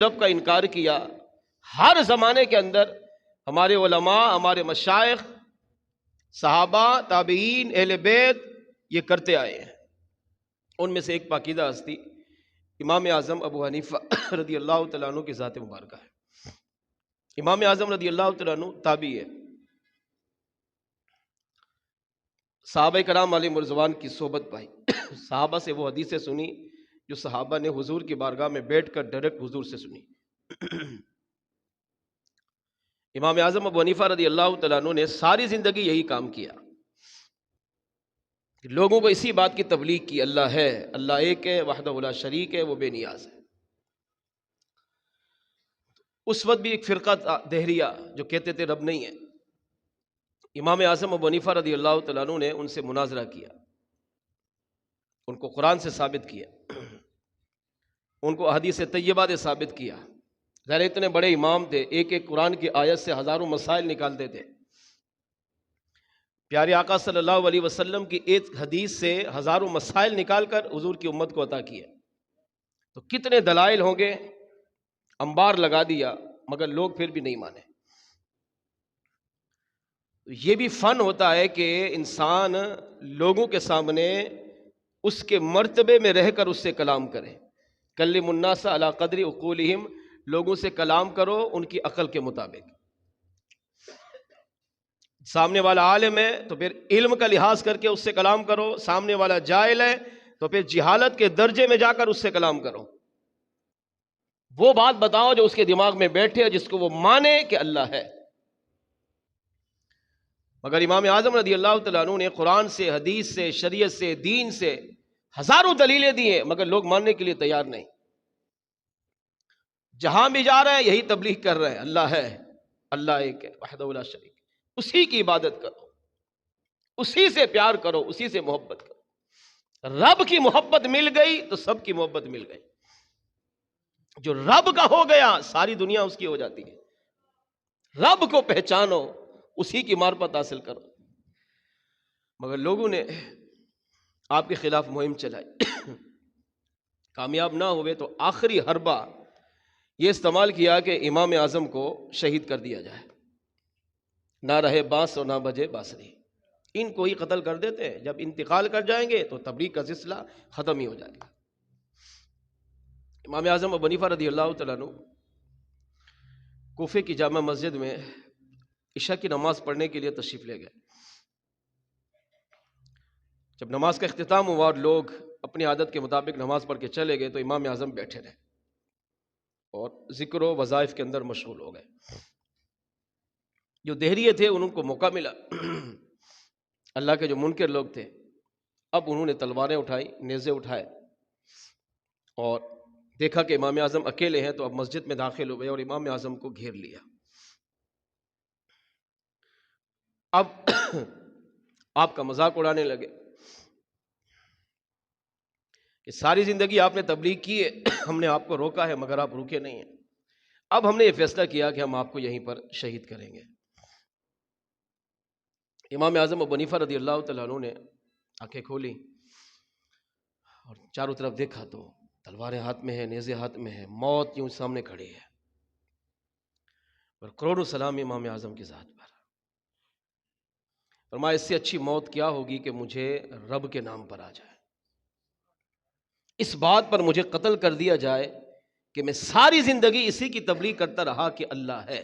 رب کا انکار کیا. ہر زمانے کے اندر ہمارے علماء، ہمارے مشائخ، صحابہ، تابعین، اہل بیت یہ کرتے آئے ہیں. ان میں سے ایک پاکیزہ ہستی امام اعظم ابو حنیفہ رضی اللہ تعالیٰ عنہ کی ذات مبارکہ ہے. امام اعظم رضی اللہ تعالیٰ عنہ تابعی ہے. صحابہ کرام علیہ مرضوان کی صحبت پائی. صحابہ سے وہ حدیثیں سنی جو صحابہ نے حضور کی بارگاہ میں بیٹھ کر ڈائریکٹ حضور سے سنی. امام اعظم ابو حنیفہ رضی اللہ تعالیٰ عنہ نے ساری زندگی یہی کام کیا کہ لوگوں کو اسی بات کی تبلیغ کی، اللہ ہے، اللہ ایک ہے، وحدہ لا شریک ہے، وہ بے نیاز ہے. اس وقت بھی ایک فرقہ تھا دہریہ جو کہتے تھے رب نہیں ہے. امام اعظم ابو حنیفہ رضی اللہ تعالیٰ عنہ نے ان سے مناظرہ کیا، ان کو قرآن سے ثابت کیا، ان کو حدیث طیبہ سے ثابت کیا. ظاہر اتنے بڑے امام تھے، ایک ایک قرآن کی آیت سے ہزاروں مسائل نکالتے تھے. پیارے آقا صلی اللہ علیہ وسلم کی ایک حدیث سے ہزاروں مسائل نکال کر حضور کی امت کو عطا کیا. تو کتنے دلائل ہوں گے، انبار لگا دیا، مگر لوگ پھر بھی نہیں مانے. یہ بھی فن ہوتا ہے کہ انسان لوگوں کے سامنے اس کے مرتبے میں رہ کر اس سے کلام کرے. کلم الناس علی قدر عقولہم، لوگوں سے کلام کرو ان کی عقل کے مطابق. سامنے والا عالم ہے تو پھر علم کا لحاظ کر کے اس سے کلام کرو، سامنے والا جاہل ہے تو پھر جہالت کے درجے میں جا کر اس سے کلام کرو. وہ بات بتاؤ جو اس کے دماغ میں بیٹھے، جس کو وہ مانے کہ اللہ ہے. مگر امام اعظم رضی اللہ تعالیٰ عنہ نے قرآن سے، حدیث سے، شریعت سے، دین سے ہزاروں دلیلیں دی ہیں، مگر لوگ ماننے کے لیے تیار نہیں. جہاں بھی جا رہے ہیں یہی تبلیغ کر رہے ہیں، اللہ ہے، اللہ ایک ہے، وحدہ لا شریک. اسی کی عبادت کرو، اسی سے پیار کرو، اسی سے محبت کرو. رب کی محبت مل گئی تو سب کی محبت مل گئی. جو رب کا ہو گیا ساری دنیا اس کی ہو جاتی ہے. رب کو پہچانو، اسی کی معرفت حاصل کرو. مگر لوگوں نے آپ کے خلاف مہم چلائی، کامیاب نہ ہوئے تو آخری حربہ یہ استعمال کیا کہ امام اعظم کو شہید کر دیا جائے. نہ رہے بانس اور نہ بجے بانسری، ان کو ہی قتل کر دیتے ہیں. جب انتقال کر جائیں گے تو تبلیغ کا سلسلہ ختم ہی ہو جائے گا. امام اعظم ابو حنیفہ رضی اللہ تعالیٰ عنہ کوفے کی جامع مسجد میں عشاء کی نماز پڑھنے کے لیے تشریف لے گئے. جب نماز کا اختتام ہوا اور لوگ اپنی عادت کے مطابق نماز پڑھ کے چلے گئے تو امام اعظم بیٹھے رہے اور ذکر و وظائف کے اندر مشغول ہو گئے. جو دہریے تھے ان کو موقع ملا، اللہ کے جو منکر لوگ تھے، اب انہوں نے تلواریں اٹھائی، نیزے اٹھائے اور دیکھا کہ امام اعظم اکیلے ہیں تو اب مسجد میں داخل ہو گئے اور امام اعظم کو گھیر لیا. اب آپ کا مذاق اڑانے لگے کہ ساری زندگی آپ نے تبلیغ کی ہے، ہم نے آپ کو روکا ہے مگر آپ رکے نہیں ہیں. اب ہم نے یہ فیصلہ کیا کہ ہم آپ کو یہیں پر شہید کریں گے. امام اعظم ابو حنیفہ رضی اللہ تعالیٰ عنہ نے آنکھیں کھولی اور چاروں طرف دیکھا تو تلواریں ہاتھ میں ہیں، نیزے ہاتھ میں ہیں، موت یوں سامنے کھڑی ہے. اور کروڑوں سلام امام اعظم کی ذات پر. فرمایا اس سے اچھی موت کیا ہوگی کہ مجھے رب کے نام پر آ جائے، اس بات پر مجھے قتل کر دیا جائے کہ میں ساری زندگی اسی کی تبلیغ کرتا رہا کہ اللہ ہے،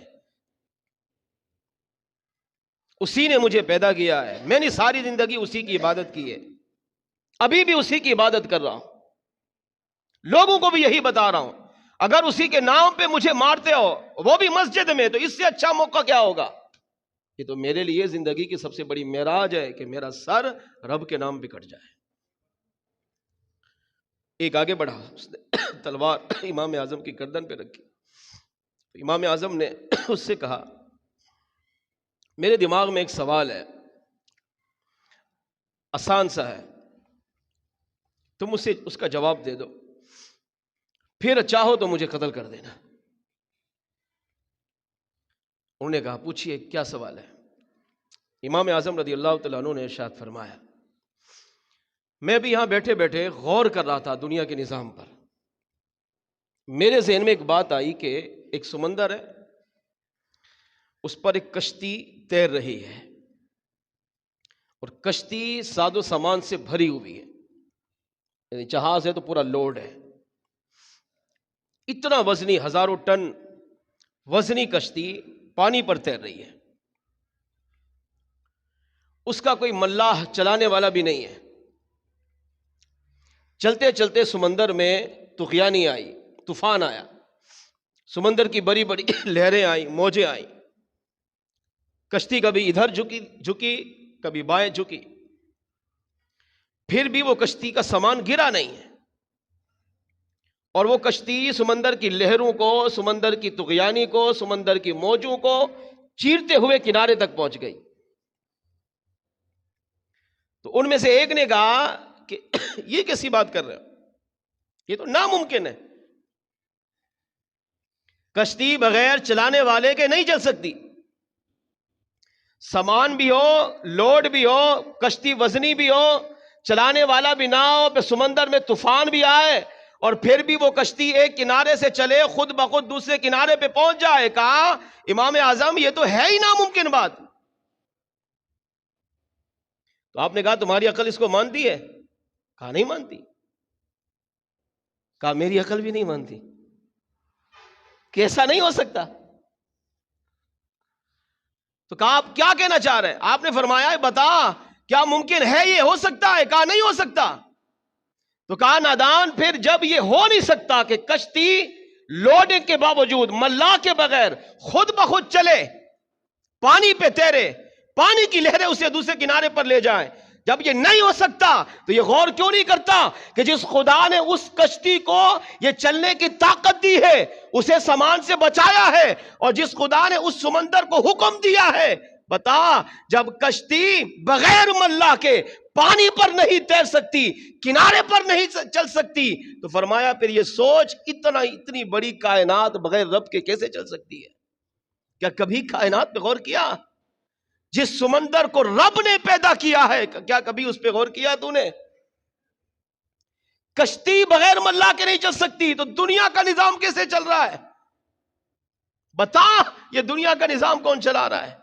اسی نے مجھے پیدا کیا ہے، میں نے ساری زندگی اسی کی عبادت کی ہے، ابھی بھی اسی کی عبادت کر رہا ہوں، لوگوں کو بھی یہی بتا رہا ہوں. اگر اسی کے نام پہ مجھے مارتے ہو وہ بھی مسجد میں تو اس سے اچھا موقع کیا ہوگا. یہ تو میرے لیے زندگی کی سب سے بڑی معراج ہے کہ میرا سر رب کے نام پہ کٹ جائے. ایک آگے بڑھا، اس نے تلوار امام اعظم کی گردن پہ رکھی. امام اعظم نے اس سے کہا میرے دماغ میں ایک سوال ہے، آسان سا ہے، تم اسے اس کا جواب دے دو، پھر چاہو تو مجھے قتل کر دینا. انہوں نے کہا پوچھئے کیا سوال ہے. امام اعظم رضی اللہ تعالیٰ عنہ نے ارشاد فرمایا میں بھی یہاں بیٹھے بیٹھے غور کر رہا تھا دنیا کے نظام پر. میرے ذہن میں ایک بات آئی کہ ایک سمندر ہے، اس پر ایک کشتی تیر رہی ہے، اور کشتی ساز و سامان سے بھری ہوئی ہے، یعنی جہاز ہے تو پورا لوڈ ہے، اتنا وزنی، ہزاروں ٹن وزنی کشتی پانی پر تیر رہی ہے، اس کا کوئی ملاح چلانے والا بھی نہیں ہے۔ چلتے چلتے سمندر میں طغیانی آئی، طوفان آیا، سمندر کی بڑی بڑی لہریں آئیں، موجیں آئیں، کشتی کبھی ادھر جھکی کبھی بائیں جھکی، پھر بھی وہ کشتی کا سامان گرا نہیں ہے، اور وہ کشتی سمندر کی لہروں کو، سمندر کی طغیانی کو، سمندر کی موجوں کو چیرتے ہوئے کنارے تک پہنچ گئی۔ تو ان میں سے ایک نے کہا کہ یہ کیسی بات کر رہے ہو، یہ تو ناممکن ہے، کشتی بغیر چلانے والے کے نہیں چل سکتی، سامان بھی ہو، لوڈ بھی ہو، کشتی وزنی بھی ہو، چلانے والا بھی نہ ہو، پھر سمندر میں طوفان بھی آئے اور پھر بھی وہ کشتی ایک کنارے سے چلے، خود بخود دوسرے کنارے پہ پہنچ جائے۔ کہا امام اعظم یہ تو ہے ہی ناممکن بات۔ تو آپ نے کہا تمہاری عقل اس کو مانتی ہے؟ کہا نہیں مانتی۔ کہا میری عقل بھی نہیں مانتی، کیسا نہیں ہو سکتا؟ تو کہا آپ کیا کہنا چاہ رہے ہیں؟ آپ نے فرمایا بتا کیا ممکن ہے یہ ہو سکتا ہے؟ کہا نہیں ہو سکتا۔ تو کہا نادان، پھر جب یہ ہو نہیں سکتا کہ کشتی لوڈنگ کے باوجود ملاح کے بغیر خود بخود چلے، پانی پہ تیرے، پانی کی لہریں اسے دوسرے کنارے پر لے جائیں، جب یہ نہیں ہو سکتا تو یہ غور کیوں نہیں کرتا کہ جس خدا نے اس کشتی کو یہ چلنے کی طاقت دی ہے، اسے سامان سے بچایا ہے، اور جس خدا نے اس سمندر کو حکم دیا ہے، بتا جب کشتی بغیر ملاح کے پانی پر نہیں تیر سکتی، کنارے پر نہیں چل سکتی، تو فرمایا پھر یہ سوچ اتنی بڑی کائنات بغیر رب کے کیسے چل سکتی ہے؟ کیا کبھی کائنات پہ غور کیا؟ جس سمندر کو رب نے پیدا کیا ہے، کیا کبھی اس پہ غور کیا تو نے؟ کشتی بغیر ملاح کے نہیں چل سکتی، تو دنیا کا نظام کیسے چل رہا ہے؟ بتا یہ دنیا کا نظام کون چلا رہا ہے؟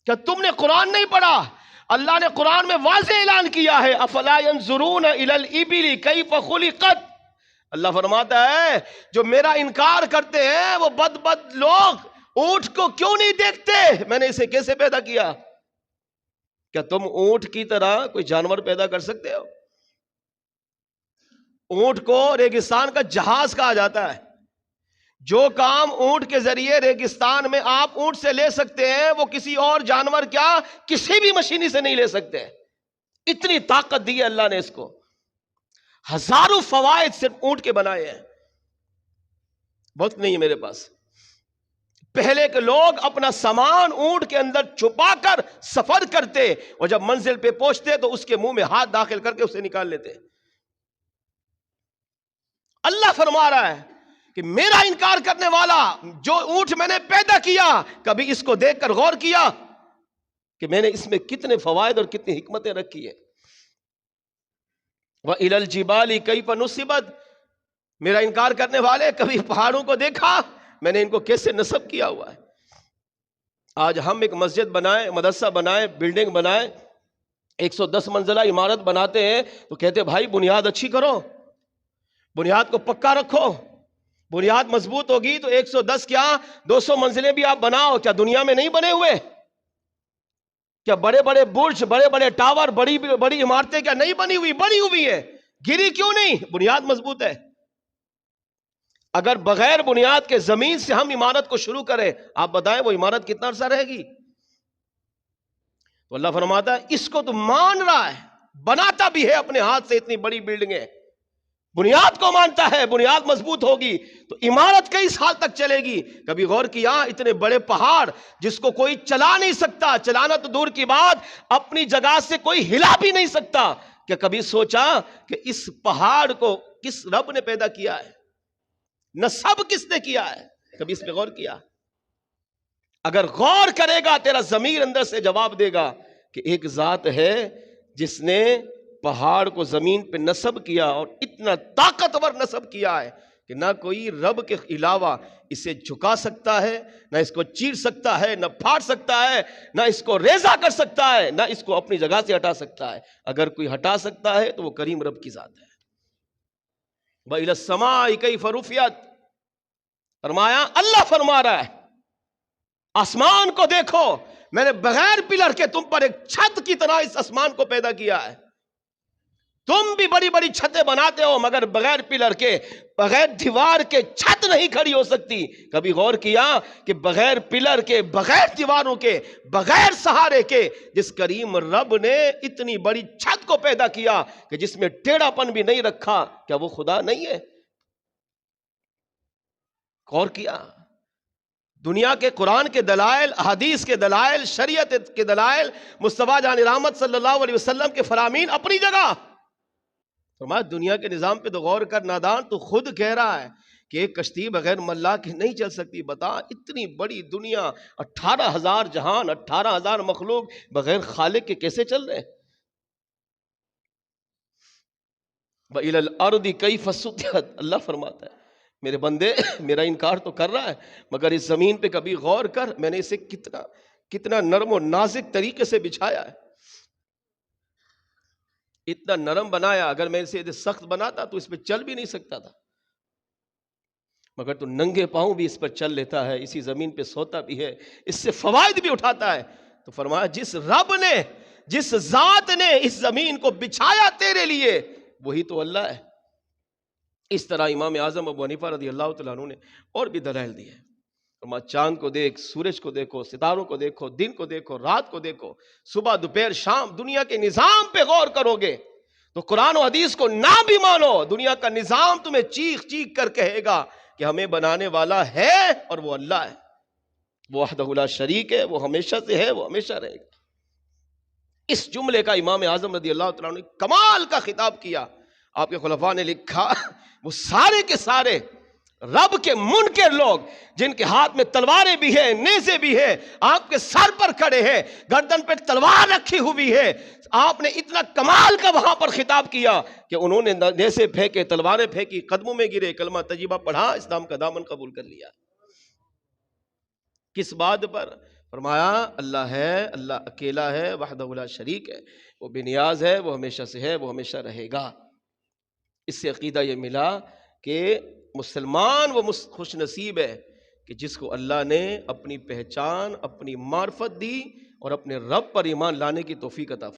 کیا تم نے قرآن نہیں پڑھا؟ اللہ نے قرآن میں واضح اعلان کیا ہے، افلا ينظرون الى الابل کیف خلقت۔ اللہ فرماتا ہے جو میرا انکار کرتے ہیں وہ بد لوگ اونٹ کو کیوں نہیں دیکھتے، میں نے اسے کیسے پیدا کیا؟ کیا تم اونٹ کی طرح کوئی جانور پیدا کر سکتے ہو؟ اونٹ کو ریگستان کا جہاز کہا جاتا ہے، جو کام اونٹ کے ذریعے ریگستان میں آپ اونٹ سے لے سکتے ہیں وہ کسی اور جانور کیا کسی بھی مشینی سے نہیں لے سکتے۔ اتنی طاقت دی ہے اللہ نے اس کو، ہزاروں فوائد صرف اونٹ کے بنائے ہیں۔ وقت نہیں ہے میرے پاس۔ پہلے کے لوگ اپنا سامان اونٹ کے اندر چھپا کر سفر کرتے، اور جب منزل پہ پہنچتے تو اس کے منہ میں ہاتھ داخل کر کے اسے نکال لیتے۔ اللہ فرما رہا ہے کہ میرا انکار کرنے والا جو اونٹ میں نے پیدا کیا، کبھی اس کو دیکھ کر غور کیا کہ میں نے اس میں کتنے فوائد اور کتنی حکمتیں رکھی ہے؟ وَإِلَى الْجِبَالِ كَيْفَ نُصِبَتْ، میرا انکار کرنے والے کبھی پہاڑوں کو دیکھا میں نے ان کو کیسے نصب کیا ہوا ہے؟ آج ہم ایک مسجد بنائیں، مدرسہ بنائیں، بلڈنگ بنائیں، 110 منزلہ عمارت بناتے ہیں تو کہتے بھائی بنیاد اچھی کرو، بنیاد کو پکا رکھو، بنیاد مضبوط ہوگی تو 110 کیا 200 منزلیں بھی آپ بناؤ۔ کیا دنیا میں نہیں بنے ہوئے؟ کیا بڑے بڑے برج، بڑے بڑے ٹاور، بڑی بڑی عمارتیں کیا نہیں بنی ہوئی؟ بنی ہوئی ہیں، گری کیوں نہیں؟ بنیاد مضبوط ہے۔ اگر بغیر بنیاد کے زمین سے ہم عمارت کو شروع کریں، آپ بتائیں وہ عمارت کتنا عرصہ رہے گی؟ تو اللہ فرماتا ہے اس کو تو مان رہا ہے، بناتا بھی ہے اپنے ہاتھ سے اتنی بڑی بلڈنگیں، بنیاد کو مانتا ہے، بنیاد مضبوط ہوگی تو عمارت کئی سال تک چلے گی۔ کبھی غور کیا اتنے بڑے پہاڑ جس کو کوئی چلا نہیں سکتا، چلانا تو دور کی بات اپنی جگہ سے کوئی ہلا بھی نہیں سکتا، کیا کبھی سوچا کہ اس پہاڑ کو کس رب نے پیدا کیا ہے؟ نصب کس نے کیا ہے؟ کبھی اس پہ غور کیا؟ اگر غور کرے گا تیرا ضمیر اندر سے جواب دے گا کہ ایک ذات ہے جس نے پہاڑ کو زمین پہ نصب کیا، اور اتنا طاقتور نصب کیا ہے کہ نہ کوئی رب کے علاوہ اسے جھکا سکتا ہے، نہ اس کو چیر سکتا ہے، نہ پھاڑ سکتا ہے، نہ اس کو ریزہ کر سکتا ہے، نہ اس کو اپنی جگہ سے ہٹا سکتا ہے۔ اگر کوئی ہٹا سکتا ہے تو وہ کریم رب کی ذات ہے۔ وَإِلَى السَّمَاءِ كَيْفَ رُفِعَتْ، فرمایا اللہ فرما رہا ہے آسمان کو دیکھو، میں نے بغیر پلر کے تم پر ایک چھت کی طرح اس آسمان کو پیدا کیا ہے۔ تم بھی بڑی بڑی چھتیں بناتے ہو مگر بغیر پلر کے، بغیر دیوار کے چھت نہیں کھڑی ہو سکتی۔ کبھی غور کیا کہ بغیر پلر کے، بغیر دیواروں کے، بغیر سہارے کے جس کریم رب نے اتنی بڑی چھت کو پیدا کیا کہ جس میں ٹیڑھا پن بھی نہیں رکھا، کیا وہ خدا نہیں ہے؟ غور کیا؟ دنیا کے قرآن کے دلائل، احادیث کے دلائل، شریعت کے دلائل، مصطفیٰ جان رحمت صلی اللہ علیہ وسلم کے فرامین اپنی جگہ۔ فرمایا دنیا کے نظام پہ تو غور کر نادان، تو خود کہہ رہا ہے کہ ایک کشتی بغیر ملا کے نہیں چل سکتی۔ بتا اتنی بڑی دنیا، 18,000 جہان، 18,000 مخلوق بغیر خالق کے کیسے چل رہے ہیں؟ وَإِلَى الْأَرْضِ كَيْفَ سُطِحَتْ، اللہ فرماتا ہے میرے بندے میرا انکار تو کر رہا ہے مگر اس زمین پہ کبھی غور کر، میں نے اسے کتنا نرم و نازک طریقے سے بچھایا ہے، اتنا نرم بنایا، اگر میں اسے سخت بناتا تو اس پہ چل بھی نہیں سکتا تھا، مگر تو ننگے پاؤں بھی اس پر چل لیتا ہے، اسی زمین پہ سوتا بھی ہے، اس سے فوائد بھی اٹھاتا ہے۔ تو فرمایا جس رب نے، جس ذات نے اس زمین کو بچھایا تیرے لیے، وہی تو اللہ ہے۔ اس طرح امام اعظم ابو حنیفہ رضی اللہ تعالیٰ عنہ نے اور بھی دلائل دی ہے۔ فرمایا چاند کو دیکھ، سورج کو دیکھو، ستاروں کو دیکھو، دن کو دیکھو، رات کو دیکھو، صبح دوپہر شام، دنیا کے نظام پہ غور کرو گے تو قرآن و حدیث کو نہ بھی مانو، دنیا کا نظام تمہیں چیخ چیخ کر کہے گا کہ ہمیں بنانے والا ہے اور وہ اللہ ہے، وہ وحدہ لا شریک ہے، وہ ہمیشہ سے ہے، وہ ہمیشہ رہے گا۔ اس جملے کا امام اعظم رضی اللہ تعالیٰ عنہ نے کمال کا خطاب کیا۔ آپ کے خلفاء نے لکھا وہ سارے کے سارے رب کے منکر لوگ جن کے ہاتھ میں تلواریں بھی ہیں، نیزے بھی ہیں، آپ کے سر پر کھڑے ہیں، گردن پہ تلوار رکھی ہوئی ہے، آپ نے اتنا کمال کا وہاں پر خطاب کیا کہ انہوں نے نیزے پھینکے، تلواریں پھینکی، قدموں میں گرے، کلمہ طیبہ پڑھا، اسلام کا دامن قبول کر لیا۔ کس بات پر؟ فرمایا اللہ ہے، اللہ اکیلا ہے، وحدہ لا شریک ہے، وہ بے نیاز ہے، وہ ہمیشہ سے ہے، وہ ہمیشہ رہے گا۔ اس سے عقیدہ یہ ملا کہ مسلمان وہ خوش نصیب ہے کہ جس کو اللہ نے اپنی پہچان، اپنی معرفت دی اور اپنے رب پر ایمان لانے کی توفیق عطا فرمائی۔